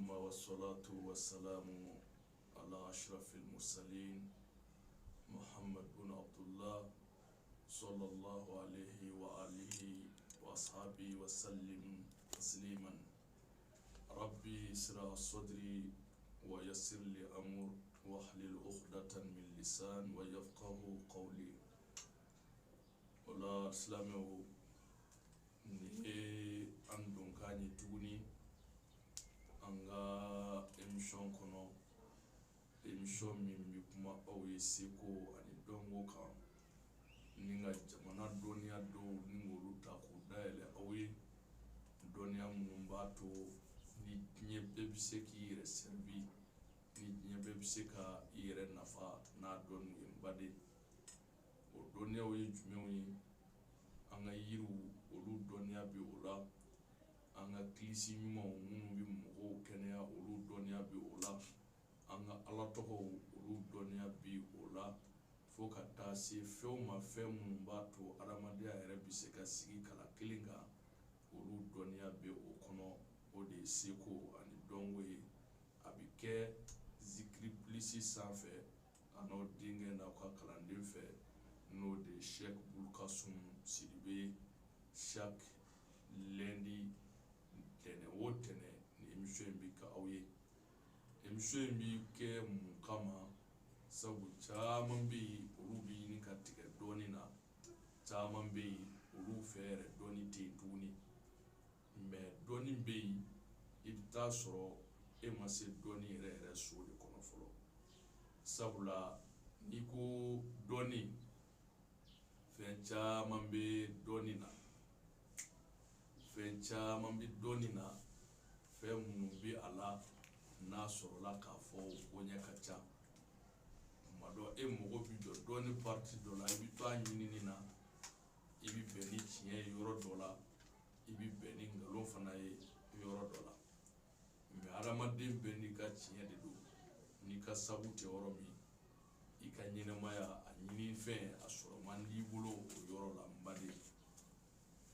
ثم والصلاة والسلام على أشرف المرسلين محمد بن عبد الله صلى الله عليه وآله وأصحابه وسلم تسليما. ربي اسرع صدري ويسر لي أمر واحلل عقدة من لسان ويفقه قولي. ولا اسلامه ni andon kani tuguni anga émission kono émission mi kuma awe Seko ani Donko kan ninga jamana doniya do ningolu ta ko daele awe doniya mumbato ni nyebe biseki reservi ni nyebe biseka ire nafa na donu mbade o doniya we jumewi anga yiru olu doniya bi ola anga klisi nyuma munu bi mɔgɔw kɛnɛya olu doniya bi ola anga ala tɔgɔ olu doniya bi ola fo ka taa se fɛnw ma fɛn minnu b'a to adamadenya yɛrɛ bi se ka sigi kala kelen kan olu doniya bi o kɔnɔ o de Seko ani Donko ye a bi kɛ zikiri plisi sanfɛ a n'o denkɛ n'aw ka kalanden fɛ n'o de Sheikh Bulkasum Sidibe chaque lundi tɛnɛ o tɛnɛ ni émission in bi ka aw ye. Émission in bi kɛ mun kama sabu caman bɛ yen olu bi ɲini ka tigɛ dɔɔni na, caman bɛ yen olu fɛ yɛrɛ dɔɔni tɛ yen tuguni, mais dɔɔni bɛ yen i bɛ taa sɔrɔ e ma se dɔɔni yɛrɛ so de kɔnɔ fɔlɔ. Sabula n'i ko dɔɔni fɛn caman bɛ dɔɔni na, fɛn caman bɛ dɔɔni na, fɛn minnu bɛ a la n'a sɔrɔla k'a fɔ bonya ka ca. Tuma dɔ e mago bɛ jɔ dɔɔni parti dɔ la i bɛ to a ɲinini na, i bɛ bɛn ni tiɲɛ ye yɔrɔ dɔ la, i bɛ bɛn ni nkalon fana ye yɔrɔ dɔ la. Mais adamaden bɛɛ n'i ka tiɲɛ de don, n'i ka sabu tɛ yɔrɔ min, i ka ɲɛnɛmaya a ɲini fɛn a sɔrɔ man di bolo o yɔrɔ la n baden.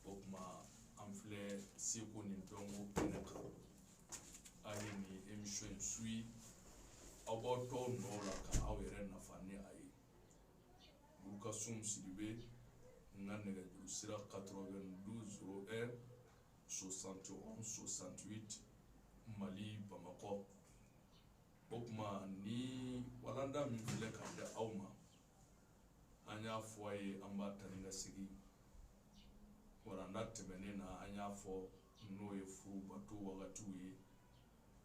O kuma an filɛ Seko ni Donko kɛnɛ kan, a ye ni émission in suit aw b'aw tɔw nɔ la ka aw yɛrɛ nafa ni a ye. Bulkasum Sidibe n ka nɛgɛjuru sira 92 01 71 68 Mali Bamakɔ. O kuma ni walanda min filɛ ka di aw ma, an y'a fɔ a ye an b'a ta ni ka segin. Walanda tɛmɛnen na an y'a fɔ n'o ye Fourou Bato wagatiw ye,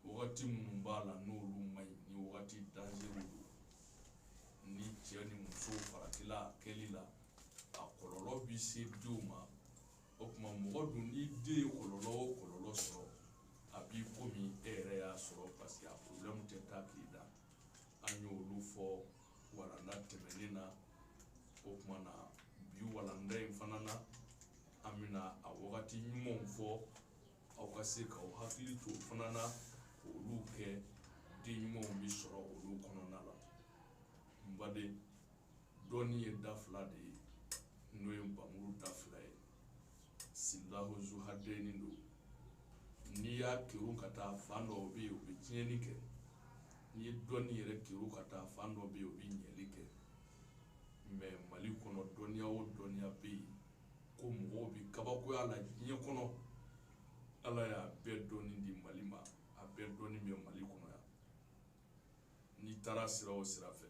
wagati minnu b'a la n'olu man ɲi, ni wagati dangereux don, ni cɛ ni muso faratila a kɛli la a kɔlɔlɔ bi se denw ma. O kuma mɔgɔ dun ni den ye kɔlɔlɔ o kɔlɔlɔ sɔrɔ, a b'i komi e yɛrɛ y'a sɔrɔ parce que a problème tɛ taa k'i da. An y'olu fɔ walanda tɛmɛnen na. O kuma na bi walanda in fana na an bɛna a wagati ɲumanw fɔ aw ka se k'aw hakili to fana na k'olu kɛ den ɲumanw bi sɔrɔ olu kɔnɔna la. N baden dɔɔni ye da fila de ye, n'o ye nbamuru da fila ye, silahu zu hadeni don. N'i y'a kiru ka taa fan dɔ bɛ yen o bɛ tiɲɛni kɛ, n'i ye dɔɔni yɛrɛ kiru ka taa fan dɔ bɛ yen o bɛ ɲɛli kɛ. Mais Mali kɔnɔ dɔnniya o dɔnniya bɛ yen ko mɔgɔw bɛ kabakoya la diɲɛ kɔnɔ, Ala y'a bɛɛ dɔɔni di Mali ma, a bɛɛ dɔɔni bɛ Mali kɔnɔ yan. N'i taara sira o sira fɛ,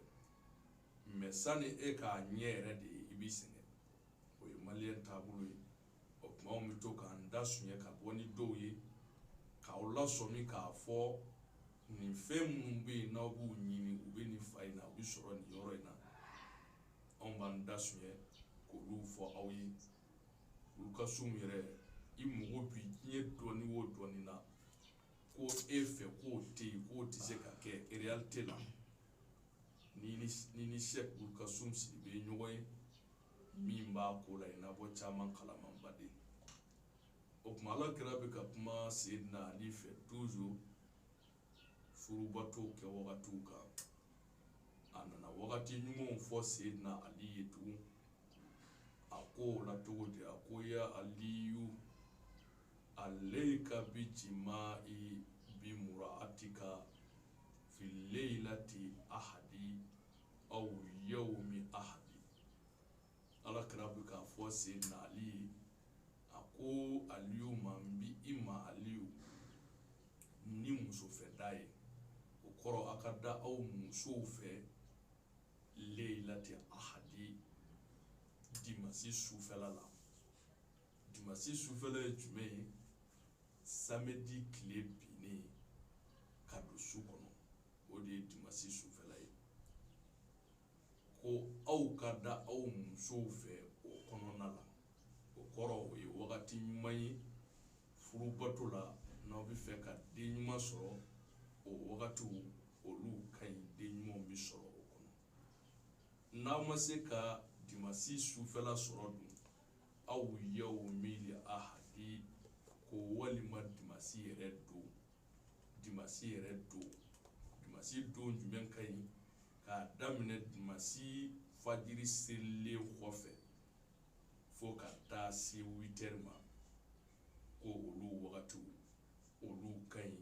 mais sani e k'a ɲɛ yɛrɛ de ye i b'i sɛgɛn, o ye maliyɛn taabolo ye. O kuma an bɛ to k'an da suɲɛ ka bɔ ni dɔw ye, k'aw lasɔmi k'a fɔ nin fɛn minnu bɛ yen n'aw b'u ɲini u bɛ nin fa in na, u bɛ sɔrɔ nin yɔrɔ in na. Anw b'an da suɲɛ k'olu fɔ aw ye. Bulkasum yɛrɛ i mago bi diɲɛ dɔɔni o dɔɔni na ko e fɛ k'o tɛ yen, k'o tɛ se ka kɛ réalité la. Ni ni Sheikh Bulkasum Sidibe ye ɲɔgɔn ye min b'a ko la i n'a fɔ caman kalaman baden. O kuma Alakira bɛ ka kuma Seydina Ali fɛ toujours Fourou Bato kɛ wagatiw kan. A nana wagati ɲumanw fɔ Seydina Ali ye tugun. A ko o la cogo di? A ko ya Aliyu alayka bi jima'i بمرأتك في الليلة أحدي أو يوم أحدي. على كرابك أفوسي نالي أكو اليوم بإما اليوم نمسو فداي وكرو أكدا أو مسوفة ليلة أحدي ديماسي سوفلا لا ديماسي سوفلا جمعي samedi clé bini kado sukono odi dimasi sufela ko au kada au musofe o kono nala o koro we wakati nyumai Fourou Bato la na bi fe ka denyuma soro o wakati olu kan denyuma bi soro o kono na mase ka dimasi sufela soro du au yawmil ahadi ko walima dimasi do jumen kay ka damine dimasi fajiri sele khofe fo ka ta si 8h ma ko olu wakati olu kay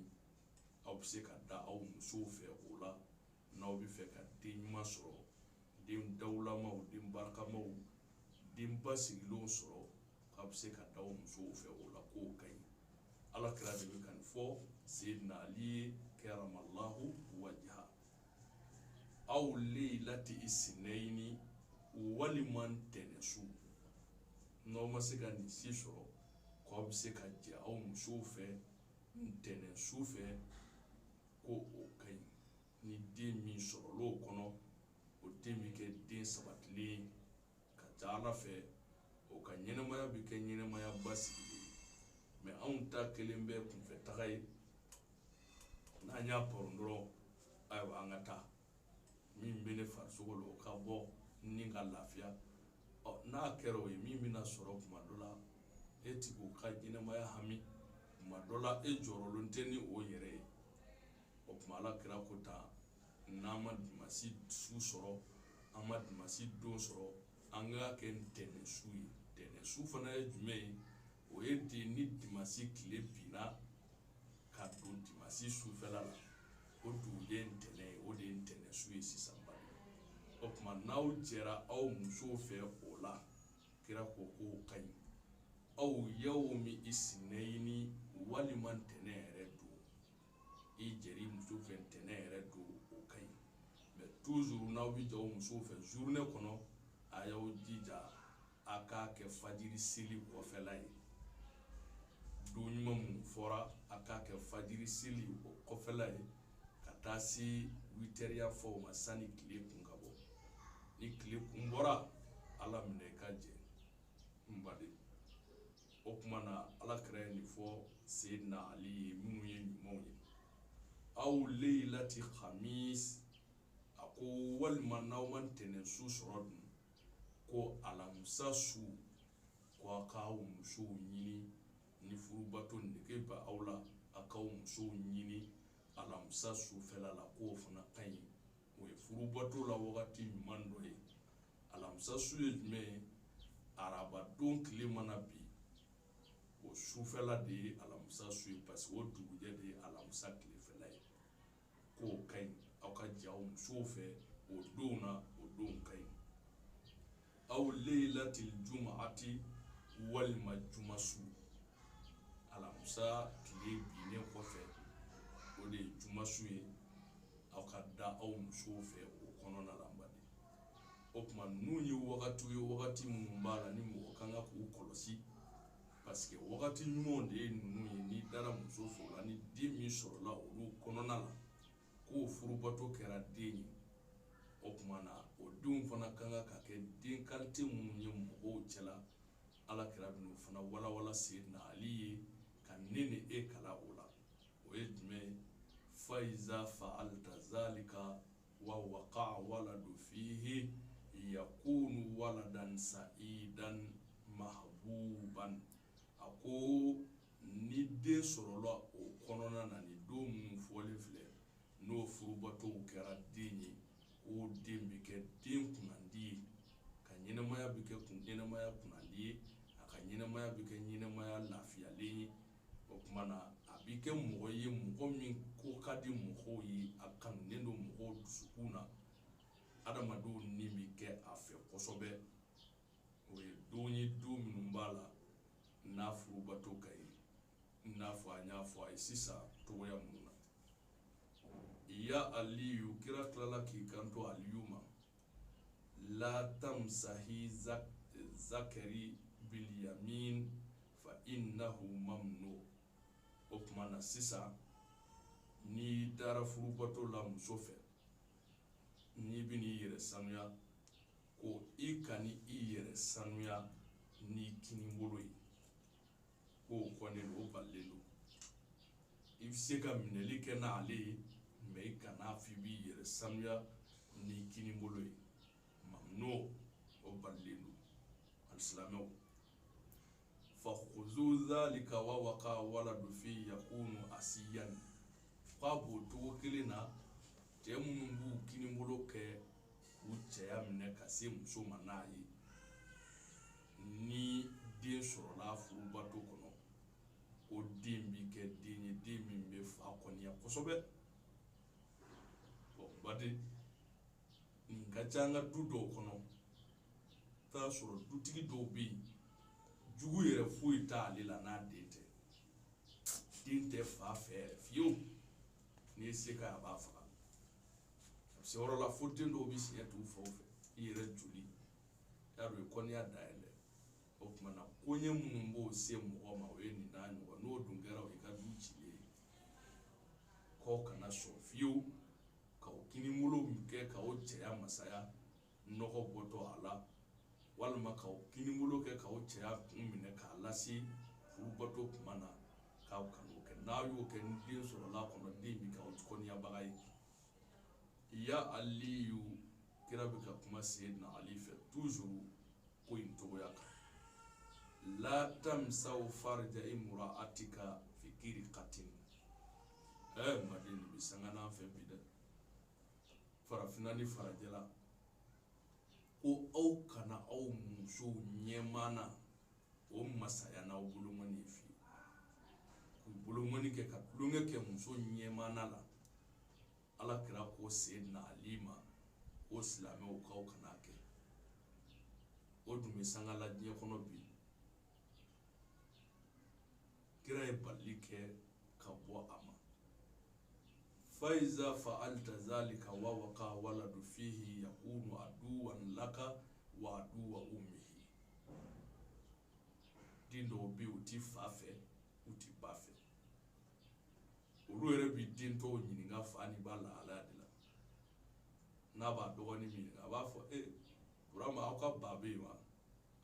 aw se ka da aw muso fe ola na bi fe ka denyuma soro dem dawla ma o dem barka ma o dem basigilo soro ka se ka da aw muso fe ola ko kay ala kira de kan fo sayyidina ali karamallahu wajha aw laylati isnaini waliman tenesu no masika ni sisoro ko bi se ka ja aw muso fe tenesu fe ko o kay ni de mi soro lo kono o de mi ke de sabatli ka jala fe o ka nyenema bi ke nyenema ya basi mais on ta kelembe kun fe tagay na nya porndro ay wa ngata min bene farsugo lo ka bo ni ga lafia o na kero e min bina soro kuma dola etigo ka jina maya hami kuma dola e joro lonteni o yere o kuma la kira kota na ma dimasi su soro ama dimasi do soro anga ken tenesu fana e jume o ye de ni dimasi clé bina ka do dimasi sufela la o du de ntene o de ntene su esi samba o kuma naw jera aw muso fe ola kira ko kay aw yawmi isnaini waliman tenere do e jeri muso fe tenere do o kay mais toujours naw bi jaw muso fe journée kono ayaw jija aka ke fajiri sili ko felay dunyuma mun fora aka ke fajiri sili o kofela ye kata si 8h ya fo ma sani kile kun gabo ni kile kun bora ala mine ka je mbade o kuma na ala kare ni fo sayyidina ali minu ye nyumo ye aw laylati khamis ako wal manawman tenen su sorodun ko alamsa su ko ka muso nyini ni Fourou Bato ndeke ba awla akaw muso nyini alamsa su fela la ko fana kay o Fourou Bato la wakati mando ye alamsa su ye me araba don kile mana bi o su fela de alamsa su parce que o duguje de alamsa kile fela ye ko kay aka jaw muso fe o dona o don kay aw laylatil jum'ati wal majmasu alamsa kile bine ko fe o de jumasu ye aw ka da aw muso fe o kono na lambade o kuma nuni wakati mun bala ni mo kanga ku kolosi parce que wakati nyumo de nunu ni dara muso fo la ni demi soro la o kono na la ko Fourou Bato kera deni o kuma na o dun fana kanga ka ke den qualité mun ye mo cela ala kira binu fana wala sayyidina ali kan nene e kala ola o ye jume faiza fa'alta zalika wa waqa waladu fihi yakunu waladan sa'idan mahbuban ako ni den sorola o konona na ni do mun fole fle no Fourou Bato kera denye o den bi ke den kunandi ka nyenamaya bi ke kunandi aka nyenamaya bi ke nyenamaya lafiyale o kuma na abi ike mɔgɔ ye mɔgɔ min ko ka di mɔgɔw ye a kanunen don mɔgɔw dusukun na adamadenw ni bi kɛ a fɛ kosɛbɛ o ye don ye don minnu b'a la n'a Fourou Bato ka ye n'a fɔ an y'a fɔ a ye sisan togoya minnu na ya aliyu kira tilala k'i kanto aliyu ma la tamsahi zakari bil yamin fa innahu mamnu o kuma na sisan ni dara Fourou Bato la muso fɛ ni bini yɛrɛ sanuya ko i kani i yɛrɛ sanuya ni kinibolo ye ko kɔni o balen do i bɛ se ka minɛli kɛ n'ale ye mais i kana f'i b'i yɛrɛ sanuya ni kinibolo ye mamnu o balen do alisilamɛw fa khuzu zalika wa waqa waladu fi yakunu asiyan fa b'o togo kelen na cɛ minnu b'u kinibolo kɛ u cɛya minɛ ka se muso ma n'a ye ni den sɔrɔla Fourou Bato kɔnɔ o den bi kɛ den ye den min bɛ fa kɔniya kosɛbɛ badi nin ka ca an ka du dɔw kɔnɔ taa sɔrɔ dutigi dɔw bɛ yen jugu yɛrɛ foyi t'ale la n'a den tɛ fa fɛ fiyewu n'i ye se ka a b'a faga se yɔrɔ la fo den dɔw bɛ siɲɛ t'u faw fɛ i yɛrɛ joli y'a dɔn kɔniya dayɛlɛ o tuma na koɲɛ minnu b'o se mɔgɔ ma o ye nin n'a ɲɔgɔn n'o dun kɛra o y'i ka du cilen ye k'aw kana sɔn fiyewu k'aw kinibolo kɛ k'aw cɛya masaya nɔgɔ bɔtɔ a la walima k'aw kinibolo kɛ k'aw cɛya kun minɛ k'a lase Fourou Bato tuma na k'aw kan'o kɛ n'a y'o kɛ ni den sɔrɔla kɔnɔ den bi k'aw kɔniyabaga ye ya aliyu kira bɛ ka kuma Sayyidina Ali fɛ toujours ko in togoya kan la tamsaw farja imra'atika fi qirqatin maden bi sangana fɛ bi dɛ farafina ni farajɛla ko aw kana aw muso ɲɛmana o masaya n'aw bolomani fi k'u bolomani kɛ ka tulonkɛ kɛ muso ɲɛmana la ala kira ko Sayyidina Ali ma o silamɛw k'aw kana kɛ o dun bɛ sanga la diɲɛ kɔnɔ bi kira ye bali kɛ ka bɔ a ma faiza fa'alta zalika wa waqa waladu fihi yakunu aduwan laka wa aduwa ummihi den dɔw bɛ yen u ti fa fɛ u ti ba fɛ olu yɛrɛ bi den tɔw ɲininka fa ni ba lahalaya de la n'a b'a dɔgɔnin min a b'a fɔ Burama aw ka ba bɛ yen wa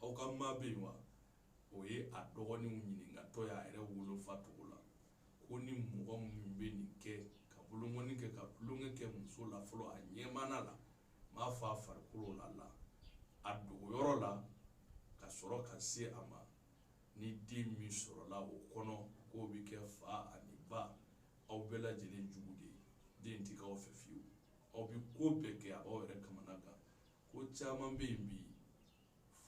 aw ka ma bɛ yen wa o ye a dɔgɔninw ɲininkatɔ y'a yɛrɛ wolofa togo la ko ni mɔgɔ min bɛ nin kɛ ka bolomani kɛ ka tulonkɛ kɛ muso la fɔlɔ a ɲɛmana la m'a fɔ a farikolo la a dogoyɔrɔ la ka sɔrɔ ka se a ma ni den min sɔrɔla o kɔnɔ k'o bɛ kɛ fa ani ba aw bɛɛ lajɛlen jugu de ye den ti k'aw fɛ fiyewu aw bi ko bɛɛ kɛ a b'aw yɛrɛ kamana gan ko caman bɛ yen bi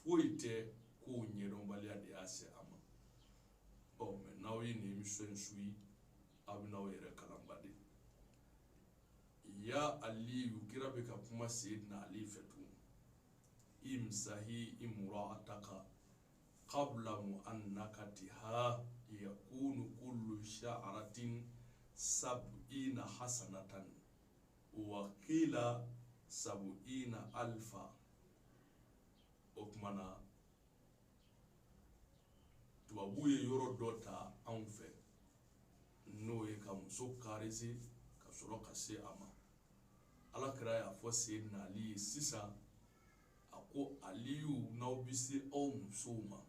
foyi tɛ kow ɲɛdɔnbaliya de y'a se a ma mais n'aw ye nin émission in suit aw bɛ n'aw yɛrɛ kalan baden ya aliyu kira bɛ ka kuma Sayyidina Ali fɛ tun imsahi imra'ataka qabla mu'annakatiha yakunu kullu sha'ratin 70 hasanatan wa qila 70,000 o kuma na tubabu ye yɔrɔ dɔ ta anw fɛ n'o ye ka muso karese ka sɔrɔ ka se a ma ala kira y'a fɔ Sayyidina Ali ye sisan a ko aliyu n'aw bɛ se aw musow ma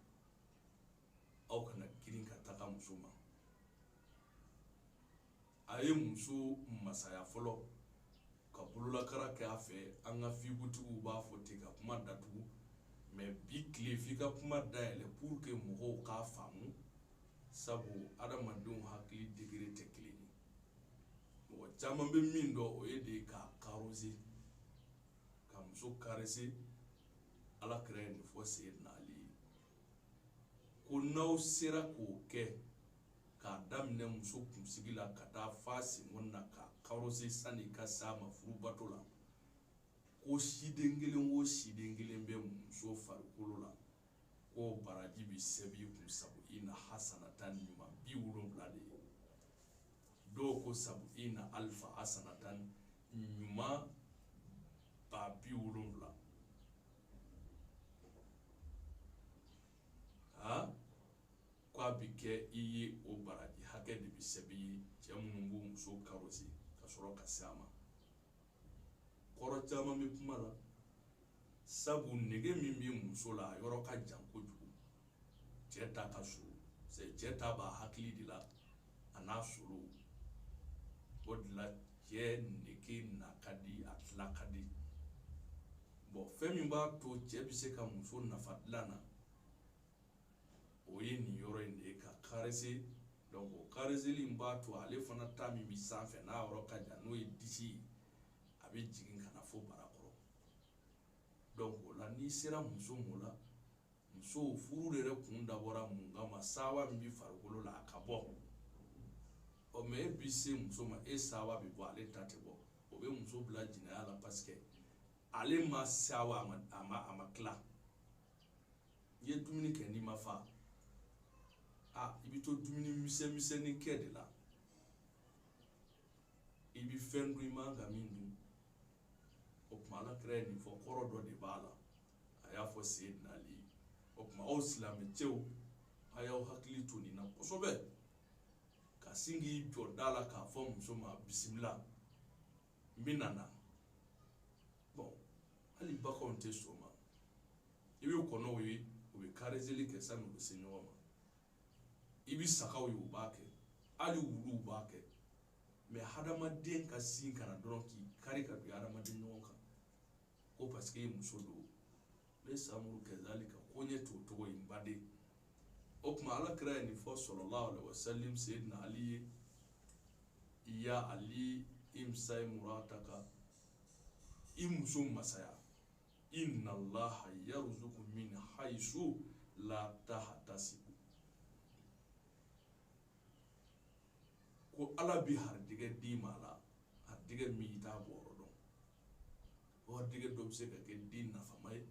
aw kana girin ka taga muso ma a ye muso masaya fɔlɔ ka bololakara kɛ a fɛ an ka fibutigiw b'a fɔ ten ka kuma datugu mais bi tile f'i ka kuma dayɛlɛ pour que mɔgɔw k'a faamu sabu adamadenw hakili degré tɛ kelen ye mɔgɔ caman bɛ min dɔn o ye de k'a karose ka muso karese ala kira ye nin fɔ Sayyidina Ali ye ko n'aw sera k'o kɛ ka daminɛ muso kunsigi la ka taa fa sengon na ka kɔrɔsi sani ka s'a ma Fourou Bato la ko siden kelen bɛ muso farikolo la ko baraji bi sɛbi kun sabu ina hasanatan ɲuman 70 de ye dɔw ko sabu ina alfa hasanatan ɲuman 70,000 ko a bi kɛ i ye o baraji hakɛ de bi sɛbi ye cɛ minnu b'u muso karosi ka sɔrɔ ka se a ma kɔrɔ caman bɛ kuma la sabu nege min bɛ muso la a yɔrɔ ka jan kojugu cɛ ta ka suru cɛ ta b'a hakili de la a n'a suru o de la cɛ nege na ka di a tila ka di bon fɛn min b'a to cɛ bɛ se ka muso nafa dilan na o ye nin yɔrɔ in de ye ka karese donc o kareseli in b'a to ale fana ta min bi sanfɛ n'a yɔrɔ ka jan n'o ye disi ye a bɛ jigin ka na fo barakɔrɔ donc o la n'i sera muso mo la muso furu yɛrɛ kun dabɔra mun kama sawa min bi farikolo la a ka bɔ o mais e bi se muso ma e sawa bi bɔ ale ta tɛ bɔ o bɛ muso bila jinɛya la parce que ale ma sawa a ma tila i ye dumuni kɛ n'i ma fa i bi to dumuni misɛnnin kɛ de la i bi fɛn dun i man ka min dun o kuma Alakira ye nin fɔ kɔrɔ dɔ de b'a la a y'a fɔ Seydina Ali o kuma aw silamɛ cɛw a y'aw hakili to nin na kosɛbɛ ka sin k'i jɔ da la k'a fɔ muso ma bisimila n bɛ na bon hali baganw tɛ sɔn o ma i bɛ kɔnɔw ye u bɛ kareseli kɛ sani u bɛ se ɲɔgɔn ma i bɛ sagaw ye u b'a kɛ hali wuluw b'a kɛ mais hadamaden ka sin kana dɔrɔn k'i kari ka bin hadamaden ɲɔgɔn kan ko parce que i muso don ne samuru kɛzalika ko ɲɛ t'o cogo in baden o kuma Alakira ye nin fɔ sallallahu alaihi wasallam Seydina Ali ye ya Ali imsai murataka i muso masaya inna Allaha yarzuqu min haysu la tahtasib ko Ala bi harijɛgɛ d'i ma la harijɛgɛ min i t'a bɔyɔrɔ dɔn o harijɛgɛ dɔ bɛ se ka kɛ den nafama ye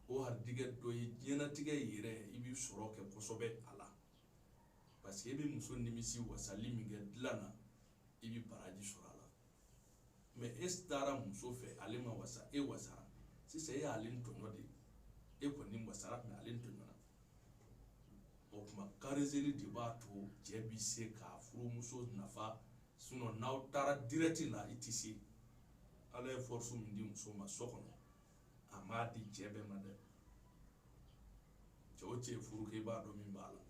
o harijɛgɛ dɔ ye diɲɛlatigɛ yɛrɛ i bi sɔrɔ kɛ kosɛbɛ a la parce que i bɛ muso nimisi wasali min kɛ dilan na i bi baraji sɔrɔ a la mais e taara muso fɛ ale ma wasa e wasara sisan e y'ale tɔɲɔ de e kɔni wasara mais ale tɔɲɔna o kuma kareseli de b'a to cɛ bi se k'a furumuso nafa sinon n'aw taara direct la i tɛ se Ala ye force min di muso ma so kɔnɔ a m'a di cɛ bɛɛ ma dɛ cɛ o cɛ ye furu kɛ i b'a dɔn min b'a la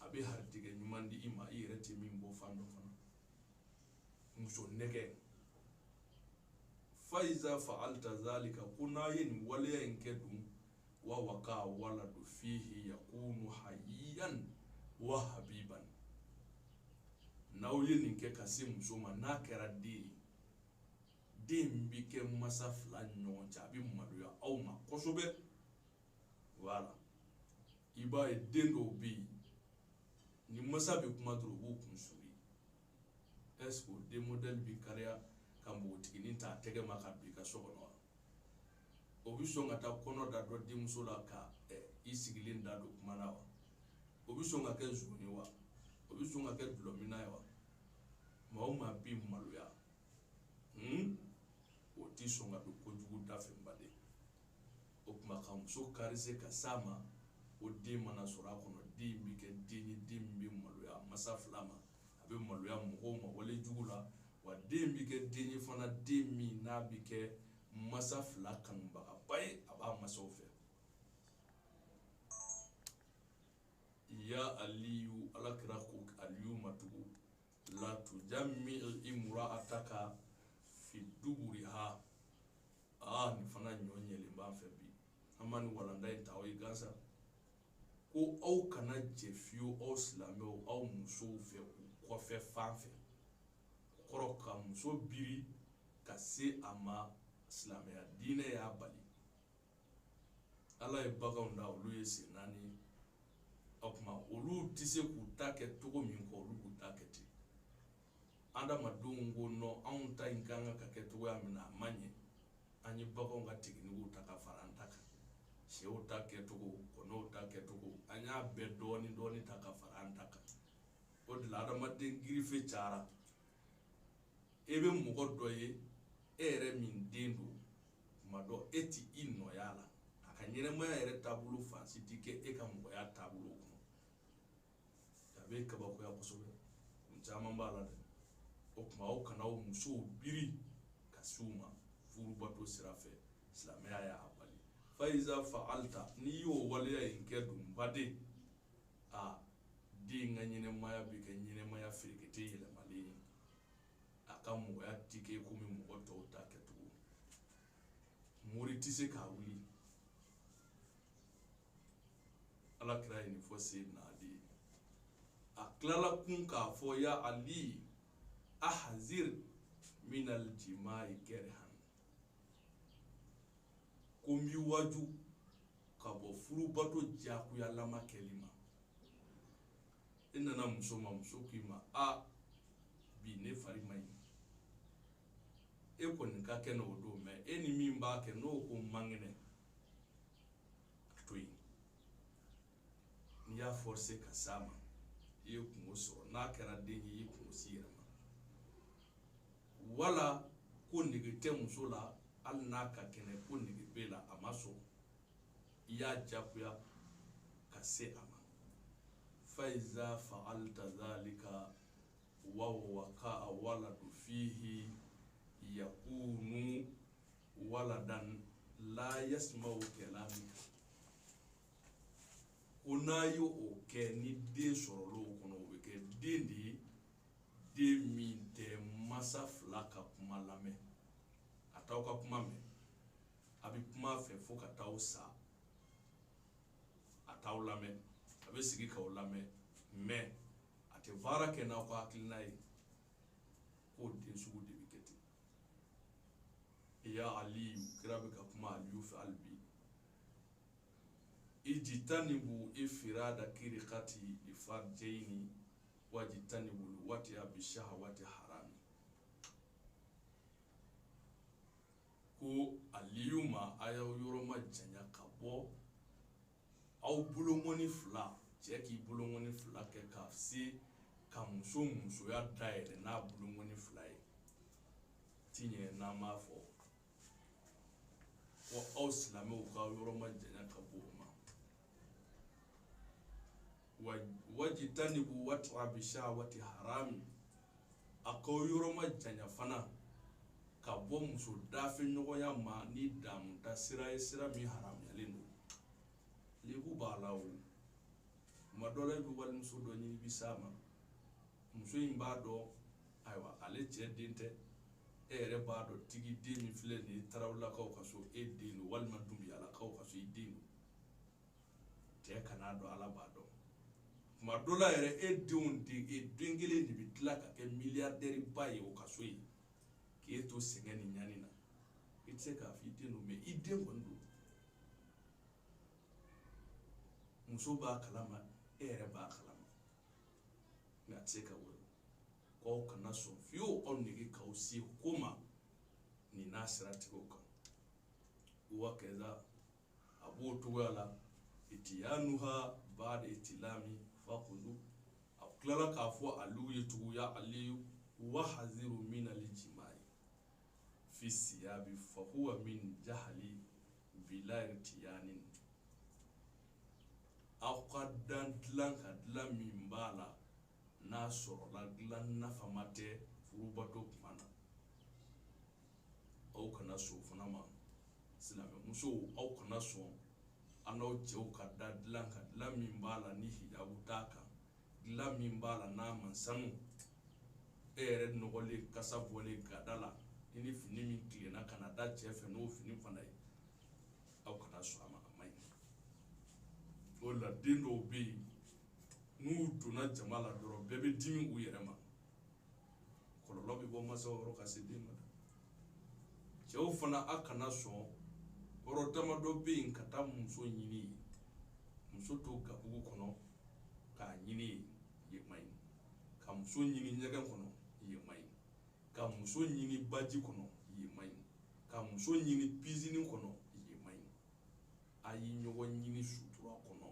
a bɛ harijɛgɛ ɲuman di i ma i yɛrɛ tɛ min bɔ fan dɔ fana muso nɛgɛ faiza fa'alta zalika ko n'a ye nin waleya in kɛ dun wa waka waladu fihi yakunu hayyan wa habiban n'aw ye nin kɛ ka se muso ma n'a kɛra den ye den bi kɛ masa fila ni ɲɔgɔn cɛ a bɛ maloya aw ma kosɛbɛ voilà i b'a ye den dɔw bɛ yen ni masa bɛ kuma dɔrɔn u b'u kun suri est-ce que o den modèle bi kariya ka npogotiginin ta a tɛgɛ ma ka don i ka so kɔnɔ wa o bɛ sɔn ka taa kɔnɔ da dɔ denmuso la ka i sigilen da don kuma na wa o bɛ sɔn ka kɛ zon ye wa o bɛ sɔn ka kɛ dulɔmina ye wa maa o maa b'i maloya o t'i sɔn ka don kojugu da fɛ baden o kuma ka muso karise ka s'a ma o den mana sɔrɔ a kɔnɔ den bɛ kɛ den ye den min bɛ maloya masa fila ma a bɛ maloya mɔgɔw ma wale jugu la wa den bɛ kɛ den ye fana den min n'a bɛ kɛ masa fila kanubagaba ye a b'a masaw fɛ ya aliyu Alakira ko aliyu ma tugu la tujammi imra'ataka fi duburiha nin fana ɲɔ ɲɛlen b'an fɛ bi an b'a ni walanda in ta aw ye gansa ko aw kana jɛ fiyewu aw silamɛw aw musow fɛ u kɔfɛ fan fɛ kɔrɔ ka muso biri ka se a ma silamɛya diinɛ y'a bali Ala ye baganw da olu ye sen naani akuma olu tise ku ta kɛ togo min ko olu ku ta kɛ ten adamadenw ko no anw ta in kan ka kɛ togoya min na a man ɲɛ an ye baganw ka tekinikiw ta ka fara an ta kan sɛw ta kɛtogo kɔnɔw ta kɛtogo an y'a bɛɛ dɔɔni ta ka fara an ta kan o de la adamaden girife cayara e bɛ mɔgɔ dɔ ye e yɛrɛ min den don tuma dɔ e ti i nɔya la a ka ɲɛnɛmaya yɛrɛ taabolo fansi ti kɛ e ka mɔgɔya taabolo kɔnɔ a bɛ kabakoya kosɛbɛ kun caman b'a la dɛ o tuma aw kana aw musow biri ka s'u ma Fourou Bato sira fɛ silamɛya y'a bali faiza fa'alta ni y'o waleya in kɛ dun baden a den ka ɲɛnɛmaya bɛ kɛ ɲɛnɛmaya ferekete yɛlɛmalen ye a ka mɔgɔya ti kɛ komi mɔgɔ tɔw ta kɛcogo mori ti se k'a wuli alakira ye nin fɔ Seydina Ali a tilala kun k'a fɔ ya Ali ahzir min aljima'i gerhan ko n b'i waju ka bɔ Fourou Bato jakuyalama kɛli ma e nana muso ma muso k'i ma a bi ne fari ma ɲi e kɔni ka kɛ n'o don mɛ e ni min b'a kɛ n'o ko man kɛnɛ a to yen n'i y'a forcer ka s'a ma i ye kungo sɔrɔ n'a kɛra den ye i ye kungo si yɛrɛ ma wala ko nege tɛ muso la hali n'a ka kɛnɛ ko nege b'e la a ma sɔn i y'a jagoya ka se a ma faiza fa'alta zalika wa waqa'a waladu fihi yakunu waladan la yasma'u kalamika ko n'a ye o kɛ ni den sɔrɔla o kɔnɔ o bɛ kɛ den de ye den min tɛ masa fila ka kuma lamɛn a t'aw ka kuma mɛn a bɛ kuma fɛ fo ka t'aw sa a t'aw lamɛn a bɛ sigi k'aw lamɛn mɛ a tɛ baara kɛ n'aw ka hakilina ye k'o den sugu de bɛ kɛ ten ya aliyu kira bɛ ka kuma aliyu fɛ hali bi ijitanibu ifirada kirikati lifarjaini wajitanibu wati abishahawati harami ko aliyu ma a y'aw yɔrɔ ma janya ka bɔ aw bolomɔni fila cɛ k'i bolomɔni fila kɛ ka se ka musoya dayɛlɛ n'a bolomɔni fila ye ti ɲɛ n'an b'a fɔ ko aw silamɛw ka yɔrɔ ma janya ka bɔ o ma wajitanibu wati abishahawati harami a k'aw yɔrɔ ma janya fana ka bɔ muso dafɛ ɲɔgɔnya ma ni damuta sira ye sira min haramuyalen don lebu b'a la o tuma dɔ la i bɛ walimuso dɔ ɲini i bɛ s'a ma muso in b'a dɔn ayiwa ale cɛ den tɛ e yɛrɛ b'a dɔn tigi den min filɛ nin ye tarawelelakaw ka so e den don walima dunbiyalakaw ka so i den don cɛ kan'a dɔn ala b'a dɔn tuma dɔ la yɛrɛ e den kelen de bɛ tila ka kɛ miliyardɛri ba ye o ka so ye k'e to sɛgɛn ni ɲani na i tɛ se k'a fɔ i den don mɛ i den kɔni don muso b'a kalama e yɛrɛ b'a kalama mɛ a tɛ se ka wolo k'aw kana sɔn fiyewu aw nege k'aw se ko ma nin n'a siratigɛw kan wa kɛza a b'o togoya la itiyanuha ba'da itilami faqulu a tilala k'a fɔ aliyu ye tuguya aliyu wahaziru min aljimai fi siyabi fahuwa min jahali bila irtiyanin aw ka dan dilan ka dilan min b'a la n'a sɔrɔla dilan nafama tɛ Fourou Bato kuma na aw kana sɔn fana ma silamɛ musow aw kana sɔn an n'aw cɛw ka da dilan ka dilan min b'a la ni hijabu t'a kan dilan min b'a la n'a man sanu e yɛrɛ nɔgɔlen kasa bɔlen gada la i ni fini min tilenna ka na da cɛ fɛ n'o fini fana ye aw kana sɔn a ma a man ɲi o la den dɔw bɛ yen n'u donna jama la dɔrɔn bɛɛ bɛ dimi u yɛrɛ ma kɔlɔlɔ bɛ bɔ mansaw yɔrɔ ka se den ma cɛw fana a kana sɔn yɔrɔ damadɔ bɛ yen ka taa muso ɲini muso to gabugu kɔnɔ ka ɲini ye maɲi ka muso ɲini ɲɛgɛn kɔnɔ ye maɲi ka muso ɲini baji kɔnɔ ye maɲi ka muso ɲini pisini kɔnɔ ye maɲi a yi ɲɔgɔn ɲini sutura kɔnɔ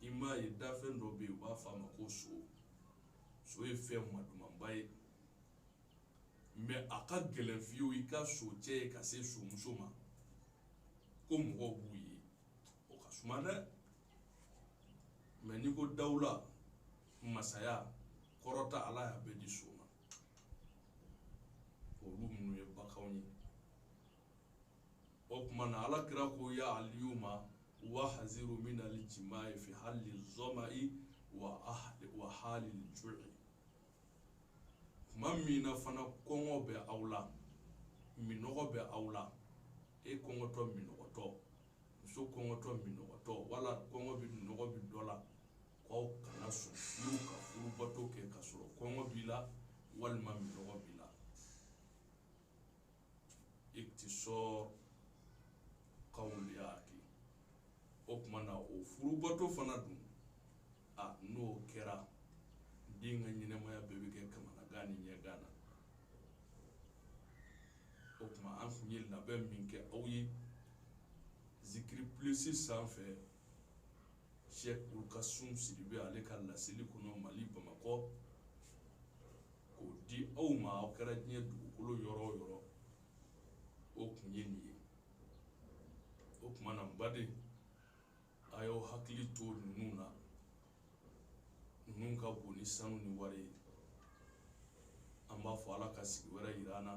i m'a ye dafɛn dɔ bɛ yen u b'a fɔ a ma ko so ye fɛn madumanba ye mais a ka gɛlɛn fiyewu i ka so cɛ ye ka se so muso ma ko mɔgɔw b'u ye o ka suma dɛ mais n'i ko dawula masaya kɔrɔta ala y'a bɛɛ di so ma olu minnu ye bakaw ye o tuma na ala kira ko ya aliyu ma wa haziru min al-jima'i fi hali zomai wa hali ju'i kuma min na fana kɔngɔ bɛ aw la minɔgɔ bɛ aw la e kɔngɔtɔ minɔgɔtɔ muso kɔngɔtɔ minɔgɔtɔ wala kɔngɔ bɛ minɔgɔ bɛ dɔ la k'aw kana sɔn fiyewu ka furu bato kɛ ka sɔrɔ kɔngɔ b'i la walima minɔgɔ b'i la iktisɔr kawliyaki o tuma na o furu bato fana dun n'o kɛra den ka ɲɛnɛmaya bɛɛ bɛ kɛ kamanagan ni ɲɛgan na o tuma an tun ye labɛn min kɛ aw ye zikiri pilisi sanfɛ Sheikh Ulkasum Sidibe ale ka laseli kɔnɔ Mali Bamakɔ k'o di aw ma aw kɛra diɲɛ dugukolo yɔrɔ o yɔrɔ o tun ye nin ye o tuma na n baden a y'aw hakili to ninnu na ninnu ka bon ni sanu ni wari ye an b'a fɔ ala ka sigi wɛrɛ yira an na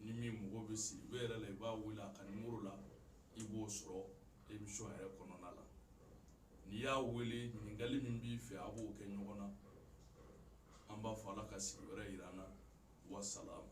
ni min mɔgɔ bɛ Sidibe yɛrɛ la i b'a wele a ka nimoro la i b'o sɔrɔ émission yɛrɛ kɔnɔna la n'i y'a wele ɲininkali min b'i fɛ a b'o kɛ ɲɔgɔn na an b'a fɔ ala ka sigi wɛrɛ yira an na wa salam